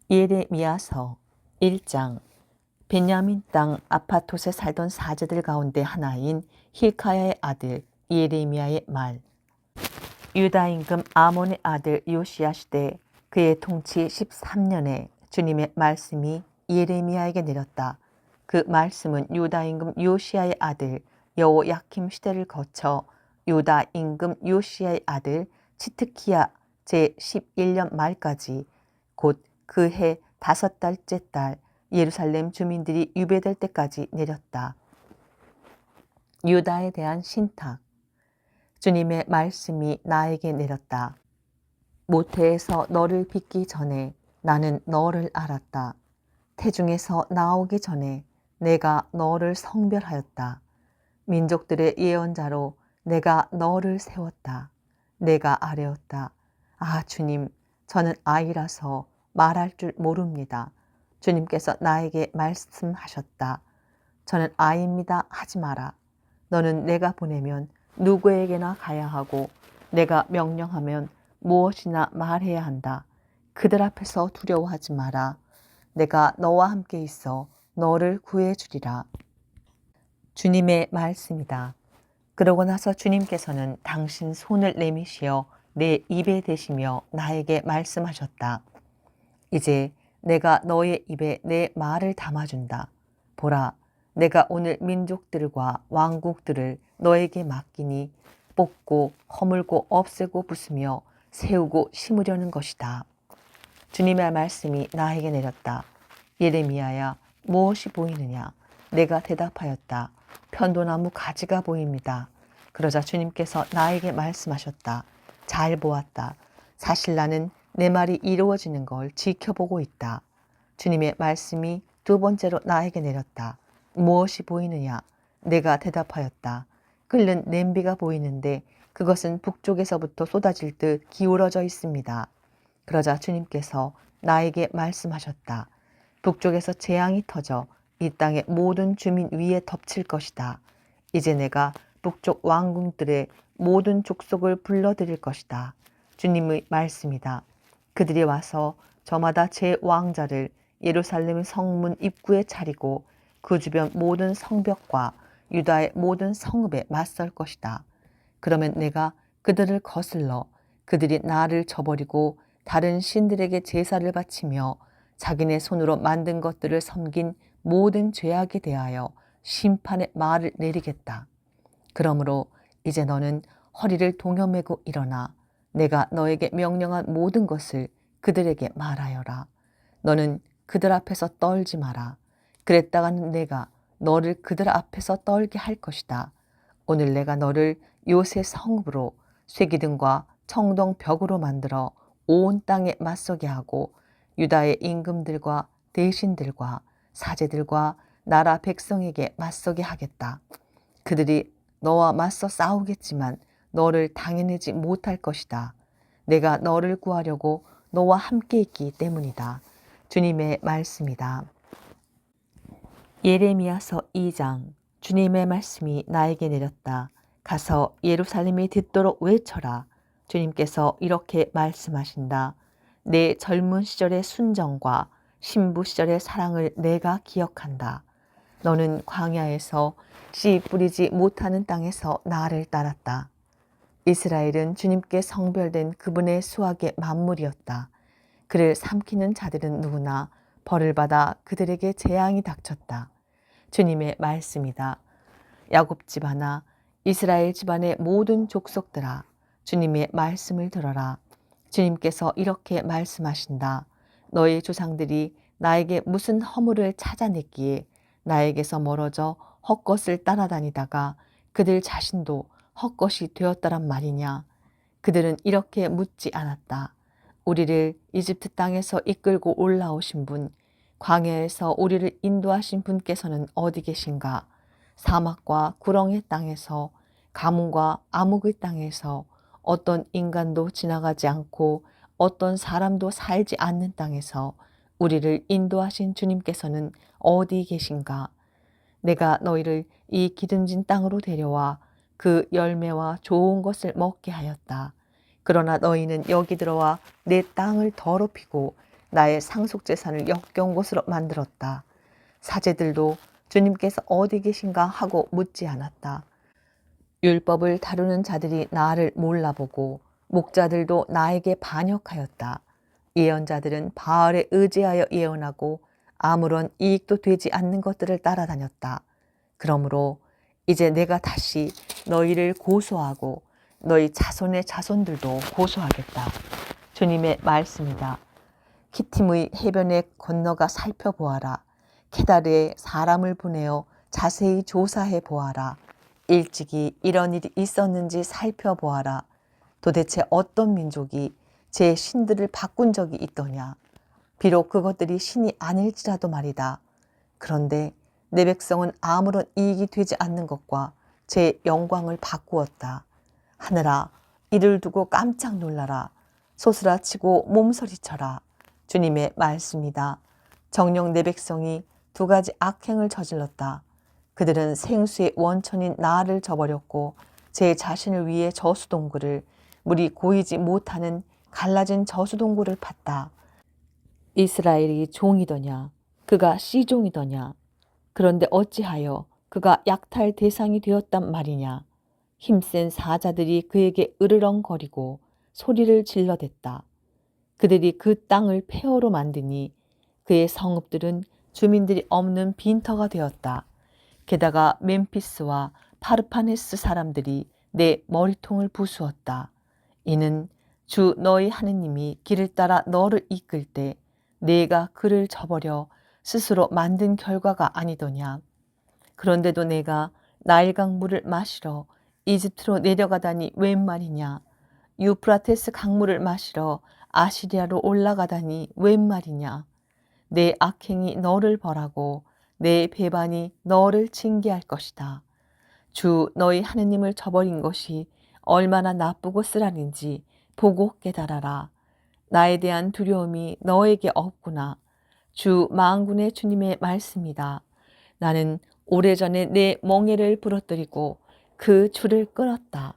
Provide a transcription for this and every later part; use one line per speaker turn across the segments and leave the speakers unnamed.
예레미야서 1장. 베냐민 땅 아파톳에 살던 사제들 가운데 하나인 힐카야의 아들 예레미야의 말. 유다 임금 아몬의 아들 요시야 시대 그의 통치 13년에 주님의 말씀이 예레미야에게 내렸다. 그 말씀은 유다 임금 요시야의 아들 여호야킴 시대를 거쳐 유다 임금 요시야의 아들 치트키야 제11년 말까지 곧 그 해 5달째 달 예루살렘 주민들이 유배될 때까지 내렸다. 유다에 대한 신탁. 주님의 말씀이 나에게 내렸다. 모태에서 너를 빚기 전에 나는 너를 알았다. 태중에서 나오기 전에 내가 너를 성별하였다. 민족들의 예언자로 내가 너를 세웠다. 내가 아뢰었다. 아, 주님, 저는 아이라서 말할 줄 모릅니다. 주님께서 나에게 말씀하셨다. 저는 아이입니다 하지 마라. 너는 내가 보내면 누구에게나 가야 하고 내가 명령하면 무엇이나 말해야 한다. 그들 앞에서 두려워하지 마라. 내가 너와 함께 있어 너를 구해주리라. 주님의 말씀이다. 그러고 나서 주님께서는 당신 손을 내미시어 내 입에 대시며 나에게 말씀하셨다. 이제 내가 너의 입에 내 말을 담아준다. 보라, 내가 오늘 민족들과 왕국들을 너에게 맡기니 뽑고 허물고 없애고 부수며 세우고 심으려는 것이다. 주님의 말씀이 나에게 내렸다. 예레미야야, 무엇이 보이느냐? 내가 대답하였다. 편도나무 가지가 보입니다. 그러자 주님께서 나에게 말씀하셨다. 잘 보았다. 사실 나는 내 말이 이루어지는 걸 지켜보고 있다. 주님의 말씀이 두 번째로 나에게 내렸다. 무엇이 보이느냐? 내가 대답하였다. 끓는 냄비가 보이는데 그것은 북쪽에서부터 쏟아질 듯 기울어져 있습니다. 그러자 주님께서 나에게 말씀하셨다. 북쪽에서 재앙이 터져 이 땅의 모든 주민 위에 덮칠 것이다. 이제 내가 북쪽 왕궁들의 모든 족속을 불러들일 것이다. 주님의 말씀이다. 그들이 와서 저마다 제 왕자를 예루살렘 성문 입구에 차리고 그 주변 모든 성벽과 유다의 모든 성읍에 맞설 것이다. 그러면 내가 그들을 거슬러 그들이 나를 저버리고 다른 신들에게 제사를 바치며 자기네 손으로 만든 것들을 섬긴 모든 죄악에 대하여 심판의 말을 내리겠다. 그러므로 이제 너는 허리를 동여매고 일어나 내가 너에게 명령한 모든 것을 그들에게 말하여라. 너는 그들 앞에서 떨지 마라. 그랬다가는 내가 너를 그들 앞에서 떨게 할 것이다. 오늘 내가 너를 요새 성읍으로 쇠기둥과 청동 벽으로 만들어 온 땅에 맞서게 하고 유다의 임금들과 대신들과 사제들과 나라 백성에게 맞서게 하겠다. 그들이 너와 맞서 싸우겠지만 너를 당해내지 못할 것이다. 내가 너를 구하려고 너와 함께 있기 때문이다. 주님의 말씀이다. 예레미야서 2장. 주님의 말씀이 나에게 내렸다. 가서 예루살렘이 듣도록 외쳐라. 주님께서 이렇게 말씀하신다. 내 젊은 시절의 순정과 신부 시절의 사랑을 내가 기억한다. 너는 광야에서 씨 뿌리지 못하는 땅에서 나를 따랐다. 이스라엘은 주님께 성별된 그분의 수학의 만물이었다. 그를 삼키는 자들은 누구나 벌을 받아 그들에게 재앙이 닥쳤다. 주님의 말씀이다. 야곱 집안아, 이스라엘 집안의 모든 족속들아, 주님의 말씀을 들어라. 주님께서 이렇게 말씀하신다. 너희 조상들이 나에게 무슨 허물을 찾아냈기에 나에게서 멀어져 헛것을 따라다니다가 그들 자신도 헛것이 되었다란 말이냐. 그들은 이렇게 묻지 않았다. 우리를 이집트 땅에서 이끌고 올라오신 분, 광야에서 우리를 인도하신 분께서는 어디 계신가? 사막과 구렁의 땅에서, 가뭄과 암흑의 땅에서, 어떤 인간도 지나가지 않고 어떤 사람도 살지 않는 땅에서 우리를 인도하신 주님께서는 어디 계신가? 내가 너희를 이 기름진 땅으로 데려와 그 열매와 좋은 것을 먹게 하였다. 그러나 너희는 여기 들어와 내 땅을 더럽히고 나의 상속재산을 역겨운 것으로 만들었다. 사제들도 주님께서 어디 계신가 하고 묻지 않았다. 율법을 다루는 자들이 나를 몰라보고 목자들도 나에게 반역하였다. 예언자들은 바알에 의지하여 예언하고 아무런 이익도 되지 않는 것들을 따라다녔다. 그러므로 이제 내가 다시 너희를 고소하고 너희 자손의 자손들도 고소하겠다. 주님의 말씀이다. 키팀의 해변에 건너가 살펴보아라. 케다르에 사람을 보내어 자세히 조사해 보아라. 일찍이 이런 일이 있었는지 살펴보아라. 도대체 어떤 민족이 제 신들을 바꾼 적이 있더냐. 비록 그것들이 신이 아닐지라도 말이다. 그런데 내 백성은 아무런 이익이 되지 않는 것과 제 영광을 바꾸었다. 하늘아, 이를 두고 깜짝 놀라라. 소스라치고 몸서리쳐라. 주님의 말씀이다. 정녕 내 백성이 두 가지 악행을 저질렀다. 그들은 생수의 원천인 나를 저버렸고 제 자신을 위해 저수동굴을, 물이 고이지 못하는 갈라진 저수동굴을 팠다. 이스라엘이 종이더냐? 그가 씨종이더냐? 그런데 어찌하여 그가 약탈 대상이 되었단 말이냐? 힘센 사자들이 그에게 으르렁거리고 소리를 질러댔다. 그들이 그 땅을 폐허로 만드니 그의 성읍들은 주민들이 없는 빈터가 되었다. 게다가 멤피스와 파르파네스 사람들이 내 머리통을 부수었다. 이는 주 너희 하느님이 길을 따라 너를 이끌 때 내가 그를 저버려 스스로 만든 결과가 아니더냐. 그런데도 내가 나일강 물을 마시러 이집트로 내려가다니 웬 말이냐. 유프라테스 강물을 마시러 아시리아로 올라가다니 웬 말이냐. 내 악행이 너를 벌하고 내 배반이 너를 징계할 것이다. 주 너희 하느님을 저버린 것이 얼마나 나쁘고 쓰라린지 보고 깨달아라. 나에 대한 두려움이 너에게 없구나. 주 만군의 주님의 말씀이다. 나는 오래전에 내 멍에를 부러뜨리고 그 줄을 끊었다.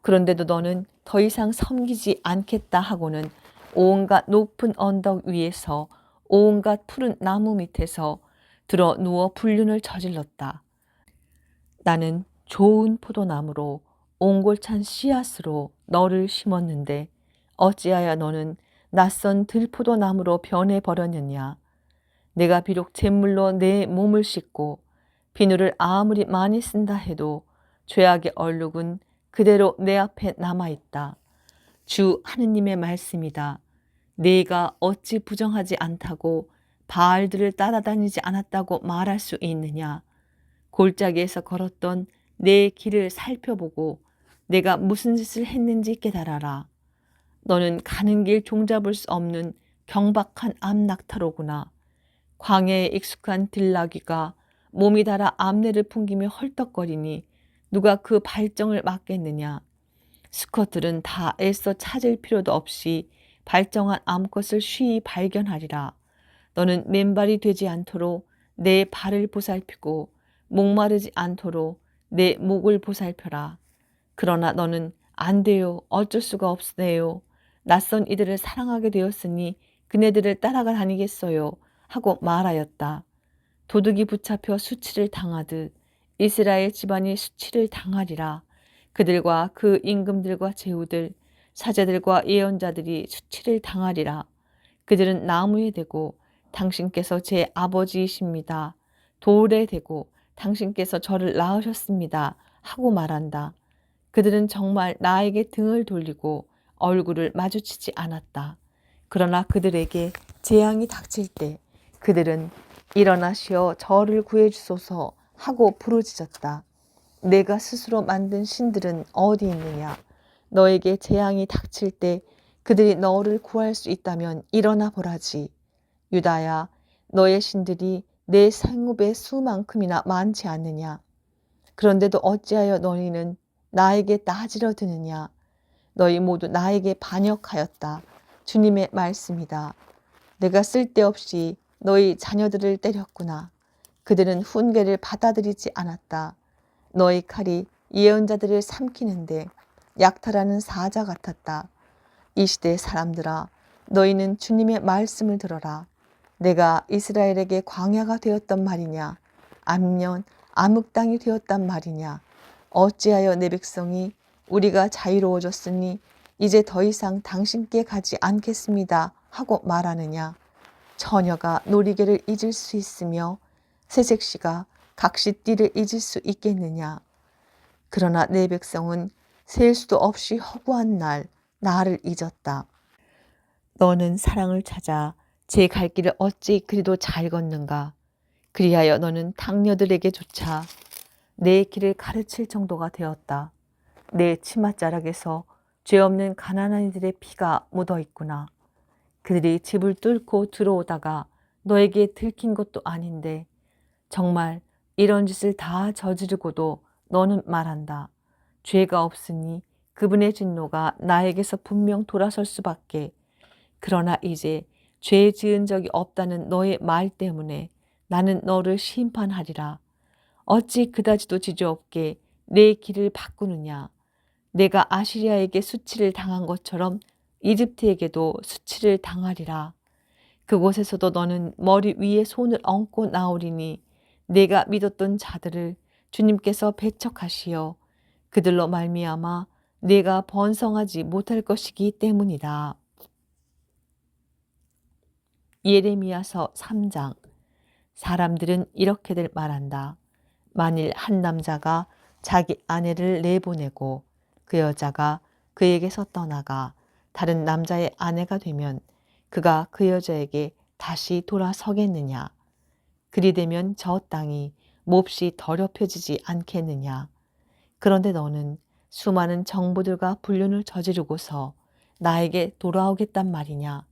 그런데도 너는 더 이상 섬기지 않겠다 하고는 온갖 높은 언덕 위에서 온갖 푸른 나무 밑에서 들어 누워 불륜을 저질렀다. 나는 좋은 포도나무로 옹골찬 씨앗으로 너를 심었는데 어찌하여 너는 낯선 들포도나무로 변해버렸느냐. 내가 비록 잿물로 내 몸을 씻고 비누를 아무리 많이 쓴다 해도 죄악의 얼룩은 그대로 내 앞에 남아있다. 주 하느님의 말씀이다. 네가 어찌 부정하지 않다고 바알들을 따라다니지 않았다고 말할 수 있느냐. 골짜기에서 걸었던 내 길을 살펴보고 내가 무슨 짓을 했는지 깨달아라. 너는 가는 길 종잡을 수 없는 경박한 암낙타로구나. 광야에 익숙한 들나귀가 몸이 닳아 암내를 풍기며 헐떡거리니 누가 그 발정을 막겠느냐. 수컷들은 다 애써 찾을 필요도 없이 발정한 암컷을 쉬이 발견하리라. 너는 맨발이 되지 않도록 내 발을 보살피고 목마르지 않도록 내 목을 보살펴라. 그러나 너는 안 돼요. 어쩔 수가 없네요. 낯선 이들을 사랑하게 되었으니 그네들을 따라가 다니겠어요. 하고 말하였다. 도둑이 붙잡혀 수치를 당하듯 이스라엘 집안이 수치를 당하리라. 그들과 그 임금들과 제후들, 사제들과 예언자들이 수치를 당하리라. 그들은 나무에 대고 당신께서 제 아버지이십니다. 돌에 대고 당신께서 저를 낳으셨습니다. 하고 말한다. 그들은 정말 나에게 등을 돌리고 얼굴을 마주치지 않았다. 그러나 그들에게 재앙이 닥칠 때 그들은 일어나시어 저를 구해주소서 하고 부르짖었다. 내가 스스로 만든 신들은 어디 있느냐? 너에게 재앙이 닥칠 때 그들이 너를 구할 수 있다면 일어나 보라지. 유다야, 너의 신들이 내 생업의 수만큼이나 많지 않느냐? 그런데도 어찌하여 너희는 나에게 따지려 드느냐? 너희 모두 나에게 반역하였다. 주님의 말씀이다. 내가 쓸데없이 너희 자녀들을 때렸구나. 그들은 훈계를 받아들이지 않았다. 너희 칼이 예언자들을 삼키는데 약탈하는 사자 같았다. 이 시대의 사람들아, 너희는 주님의 말씀을 들어라. 내가 이스라엘에게 광야가 되었단 말이냐? 아니면 암흑 땅이 되었단 말이냐? 어찌하여 내 백성이 우리가 자유로워졌으니 이제 더 이상 당신께 가지 않겠습니다 하고 말하느냐? 처녀가 놀이개를 잊을 수 있으며 새색시가 각시띠를 잊을 수 있겠느냐? 그러나 내 백성은 셀 수도 없이 허구한 날 나를 잊었다. 너는 사랑을 찾아 제 갈 길을 어찌 그리도 잘 걷는가? 그리하여 너는 탕녀들에게조차 내 길을 가르칠 정도가 되었다. 내 치맛자락에서 죄 없는 가난한 이들의 피가 묻어 있구나. 그들이 집을 뚫고 들어오다가 너에게 들킨 것도 아닌데 정말 이런 짓을 다 저지르고도 너는 말한다. 죄가 없으니 그분의 진노가 나에게서 분명 돌아설 수밖에. 그러나 이제 죄 지은 적이 없다는 너의 말 때문에 나는 너를 심판하리라. 어찌 그다지도 지주없게 내 길을 바꾸느냐. 내가 아시리아에게 수치를 당한 것처럼 이집트에게도 수치를 당하리라. 그곳에서도 너는 머리 위에 손을 얹고 나오리니 내가 믿었던 자들을 주님께서 배척하시어 그들로 말미암아 내가 번성하지 못할 것이기 때문이다. 예레미야서 3장. 사람들은 이렇게들 말한다. 만일 한 남자가 자기 아내를 내보내고 그 여자가 그에게서 떠나가 다른 남자의 아내가 되면 그가 그 여자에게 다시 돌아서겠느냐? 그리 되면 저 땅이 몹시 더럽혀지지 않겠느냐? 그런데 너는 수많은 정부들과 불륜을 저지르고서 나에게 돌아오겠단 말이냐?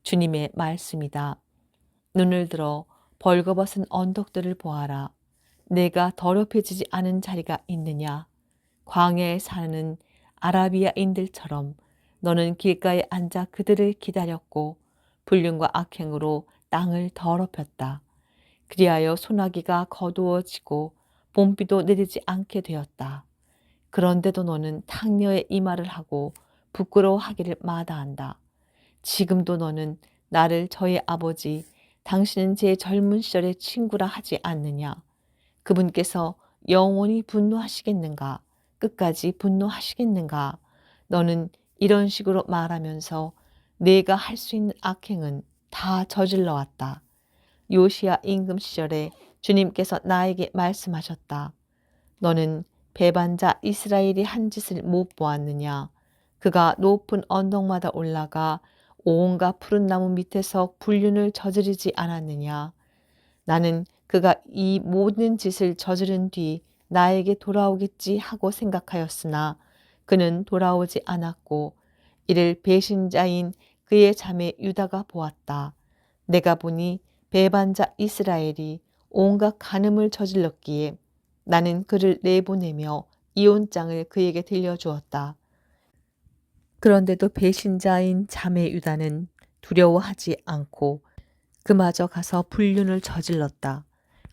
주님의 말씀이다. 눈을 들어 벌거벗은 언덕들을 보아라. 내가 더럽혀지지 않은 자리가 있느냐? 광야에 사는 아라비아인들처럼 너는 길가에 앉아 그들을 기다렸고 불륜과 악행으로 땅을 더럽혔다. 그리하여 소나기가 거두어지고 봄비도 내리지 않게 되었다. 그런데도 너는 탕녀의 이 말을 하고 부끄러워하기를 마다한다. 지금도 너는 나를 저의 아버지, 당신은 제 젊은 시절의 친구라 하지 않느냐? 그분께서 영원히 분노하시겠는가? 끝까지 분노하시겠는가? 너는 이런 식으로 말하면서 내가 할 수 있는 악행은 다 저질러 왔다. 요시야 임금 시절에 주님께서 나에게 말씀하셨다. 너는 배반자 이스라엘이 한 짓을 못 보았느냐? 그가 높은 언덕마다 올라가 온갖 푸른 나무 밑에서 불륜을 저지르지 않았느냐? 나는 그가 이 모든 짓을 저지른 뒤 나에게 돌아오겠지 하고 생각하였으나 그는 돌아오지 않았고 이를 배신자인 그의 자매 유다가 보았다. 내가 보니 배반자 이스라엘이 온갖 간음을 저질렀기에 나는 그를 내보내며 이혼장을 그에게 들려주었다. 그런데도 배신자인 자매 유다는 두려워하지 않고 그마저 가서 불륜을 저질렀다.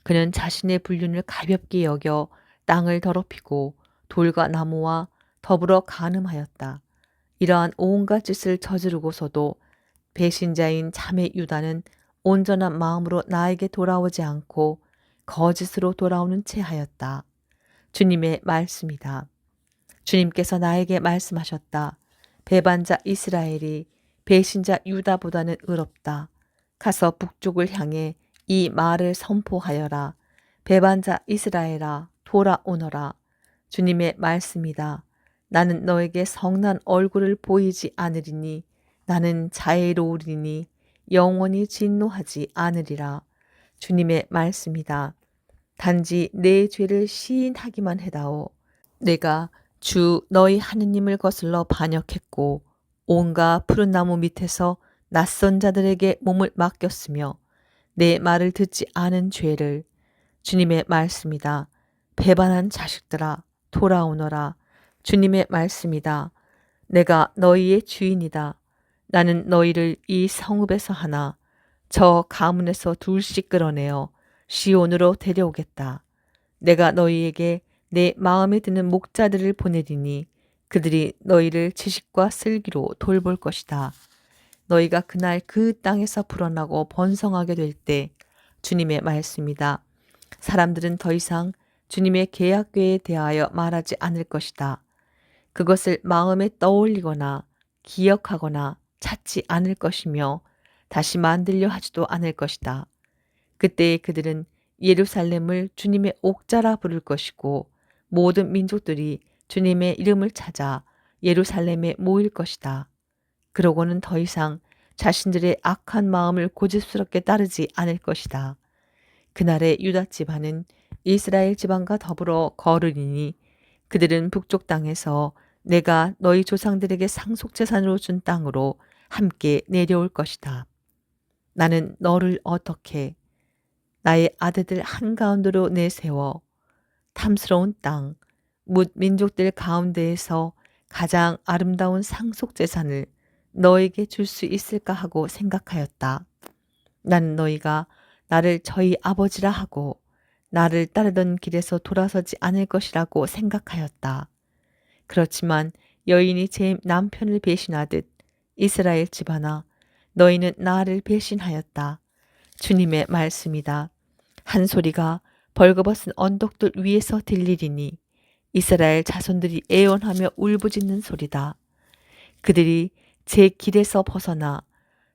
그는 자신의 불륜을 가볍게 여겨 땅을 더럽히고 돌과 나무와 더불어 간음하였다. 이러한 온갖 짓을 저지르고서도 배신자인 자매 유다는 온전한 마음으로 나에게 돌아오지 않고 거짓으로 돌아오는 채 하였다. 주님의 말씀이다. 주님께서 나에게 말씀하셨다. 배반자 이스라엘이 배신자 유다보다는 의롭다. 가서 북쪽을 향해 이 말을 선포하여라. 배반자 이스라엘아 돌아오너라. 주님의 말씀이다. 나는 너에게 성난 얼굴을 보이지 않으리니 나는 자애로우리니 영원히 진노하지 않으리라. 주님의 말씀이다. 단지 내 죄를 시인하기만 해다오. 내가 주 너희 하느님을 거슬러 반역했고 온갖 푸른 나무 밑에서 낯선 자들에게 몸을 맡겼으며 내 말을 듣지 않은 죄를. 주님의 말씀이다. 배반한 자식들아 돌아오너라. 주님의 말씀이다. 내가 너희의 주인이다. 나는 너희를 이 성읍에서 하나 저 가문에서 둘씩 끌어내어 시온으로 데려오겠다. 내가 너희에게 내 마음에 드는 목자들을 보내리니 그들이 너희를 지식과 슬기로 돌볼 것이다. 너희가 그날 그 땅에서 불어나고 번성하게 될 때 주님의 말씀이다. 사람들은 더 이상 주님의 계약궤에 대하여 말하지 않을 것이다. 그것을 마음에 떠올리거나 기억하거나 찾지 않을 것이며 다시 만들려 하지도 않을 것이다. 그때에 그들은 예루살렘을 주님의 옥자라 부를 것이고 모든 민족들이 주님의 이름을 찾아 예루살렘에 모일 것이다. 그러고는 더 이상 자신들의 악한 마음을 고집스럽게 따르지 않을 것이다. 그날의 유다 지방은 이스라엘 지방과 더불어 거르리니 그들은 북쪽 땅에서 내가 너희 조상들에게 상속재산으로 준 땅으로 함께 내려올 것이다. 나는 너를 어떻게 나의 아들들 한가운데로 내세워 탐스러운 땅, 뭇 민족들 가운데에서 가장 아름다운 상속재산을 너에게 줄 수 있을까 하고 생각하였다. 나는 너희가 나를 저희 아버지라 하고 나를 따르던 길에서 돌아서지 않을 것이라고 생각하였다. 그렇지만 여인이 제 남편을 배신하듯 이스라엘 집안아 너희는 나를 배신하였다. 주님의 말씀이다. 한 소리가 벌거벗은 언덕들 위에서 들리리니 이스라엘 자손들이 애원하며 울부짖는 소리다. 그들이 제 길에서 벗어나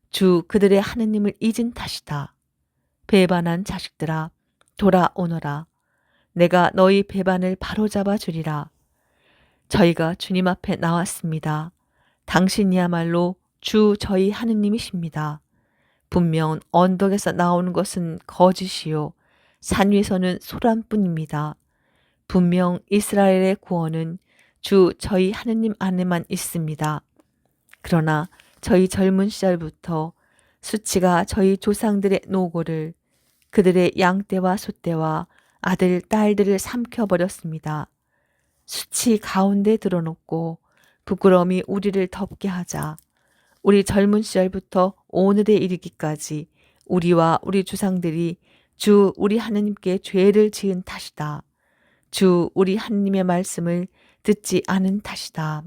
주 그들의 하느님을 잊은 탓이다. 배반한 자식들아 돌아오너라. 내가 너희 배반을 바로잡아 주리라. 저희가 주님 앞에 나왔습니다. 당신이야말로 주 저희 하느님이십니다. 분명 언덕에서 나오는 것은 거짓이요 산 위에서는 소란뿐입니다. 분명 이스라엘의 구원은 주 저희 하느님 안에만 있습니다. 그러나 저희 젊은 시절부터 수치가 저희 조상들의 노고를 그들의 양떼와 소떼와 아들, 딸들을 삼켜버렸습니다. 수치 가운데 드러놓고 부끄러움이 우리를 덮게 하자 우리 젊은 시절부터 오늘에 이르기까지 우리와 우리 조상들이 주 우리 하느님께 죄를 지은 탓이다. 주 우리 하느님의 말씀을 듣지 않은 탓이다.